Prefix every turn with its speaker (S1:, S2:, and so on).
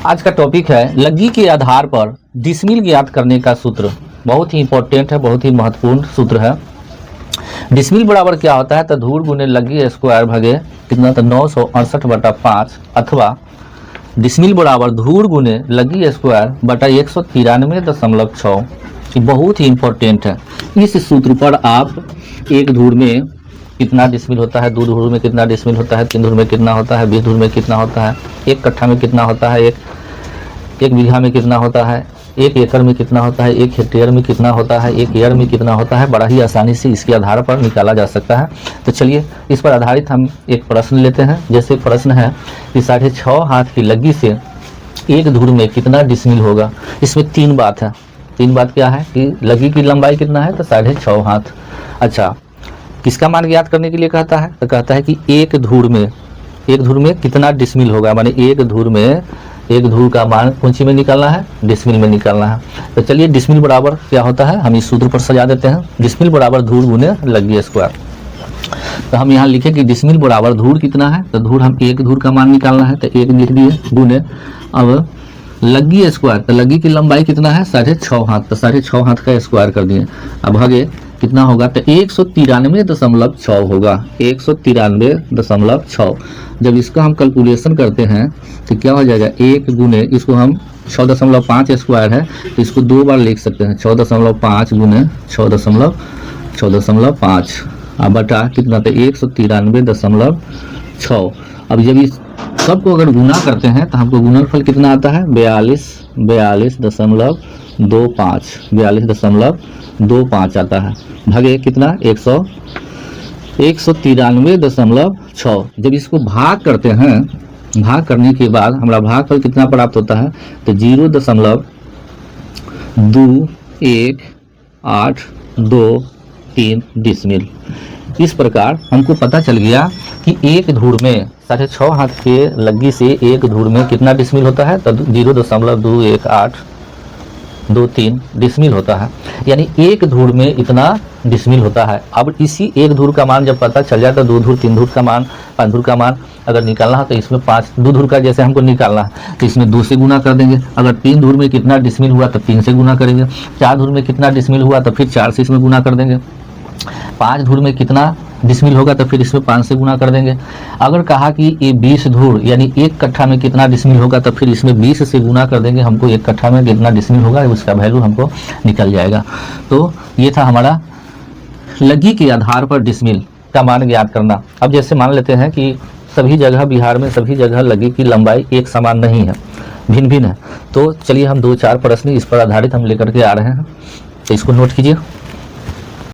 S1: आज का टॉपिक है लग्गी के आधार पर डिसमिल ज्ञात करने का सूत्र। बहुत ही इंपॉर्टेंट है, बहुत ही महत्वपूर्ण सूत्र है। डिसमिल बराबर क्या होता है तो धूर गुने लग्गी स्क्वायर भागे कितना तो 968/5 अथवा डिसमिल बराबर धूर गुने लग्गी स्क्वायर बटा 193.6। बहुत ही इंपॉर्टेंट है। इस सूत्र पर आप एक धूर में कितना डिसमिल होता है, 2 धूर में कितना डिसमिल होता है, 3 धूर में कितना होता है, 20 धूर में कितना होता है, 1 कट्ठा में कितना होता है, एक बीघा में कितना होता है, 1 एकड़ में कितना होता है, 1 हेक्टेयर में कितना होता है, 1 ईयर में कितना होता है, बड़ा ही आसानी से इसके आधार पर निकाला जा सकता है। तो चलिए इस पर आधारित हम एक प्रश्न लेते हैं। जैसे प्रश्न है कि 6.5 हाथ की लग्गी से एक धूर में कितना डिसमिल होगा। इसमें 3 बात है। 3 बात क्या है कि लग्गी की लंबाई कितना है तो 6.5 हाथ। अच्छा, किसका मान ज्ञात करने के लिए कहता है तो कहता है कि एक धूर में कितना डिसमिल होगा, माने एक धूर का मान कौन सी में निकालना है, डिसमिल में निकालना है। तो चलिए डिसमिल बराबर क्या होता है हम इस सूत्र पर सजा देते हैं। डिसमिल बराबर धूर गुने लग्गी स्क्वायर। तो हम यहाँ लिखे कि डिसमिल बराबर धूर कितना है तो धूर हम एक धूर का मान निकालना है तो 1 लिख दिए गुने अब लग्गी स्क्वायर। तो लग्गी की लंबाई कितना है 6.5 हाथ, तो 6.5 हाथ का स्क्वायर कर दिए। अब भागे कितना होगा तो 193.6 होगा, 193.6। जब इसका हम कैलकुलेशन करते हैं तो क्या हो जाएगा 1 गुने इसको हम 6.5 स्क्वायर है तो इसको 2 बार लिख सकते हैं 6.5 गुने 6.5 अब बटा कितना तो 193.6। अब जब इस सबको अगर गुना करते हैं तो हमको गुणनफल कितना आता है 42.25 आता है भागे कितना 193.6। जब इसको भाग करते हैं, भाग करने के बाद हमारा भागफल कितना प्राप्त होता है तो 0.2183 डिसमिल। इस प्रकार हमको पता चल गया कि एक धूर में 6.5 हाथ के लग्गी से एक धूर में कितना डिसमिल होता है तो 0.2183 डिसमिल होता है, यानी एक धूर में इतना डिसमिल होता है। अब इसी एक धूर का मान जब पता चल जाए तो 2 धूर 3 धूर का मान 5 धूर का मान अगर निकालना है तो इसमें 2 धूर का जैसे हमको निकालना है तो इसमें 2 से गुना कर देंगे। अगर 3 धूर में कितना डिसमिल हुआ तो 3 से गुना करेंगे। 4 धूर में कितना डिसमिल हुआ तो फिर 4 से इसमें गुना कर देंगे। 5 धूर में कितना डिसमिल होगा तो फिर इसमें 5 से गुना कर देंगे। अगर कहा कि ये 20 धूर यानी 1 कट्ठा में कितना डिसमिल होगा तो फिर इसमें 20 से गुना कर देंगे। हमको 1 कट्ठा में कितना डिसमिल होगा उसका वैल्यू हमको निकल जाएगा। तो ये था हमारा लग्गी के आधार पर डिसमिल का मान ज्ञात करना। अब जैसे मान लेते हैं कि सभी जगह बिहार में सभी जगह लग्गी की लंबाई एक समान नहीं है, भिन्न भिन्न है। तो चलिए हम 2-4 प्रश्न इस पर आधारित हम लेकर के आ रहे हैं, तो इसको नोट कीजिए।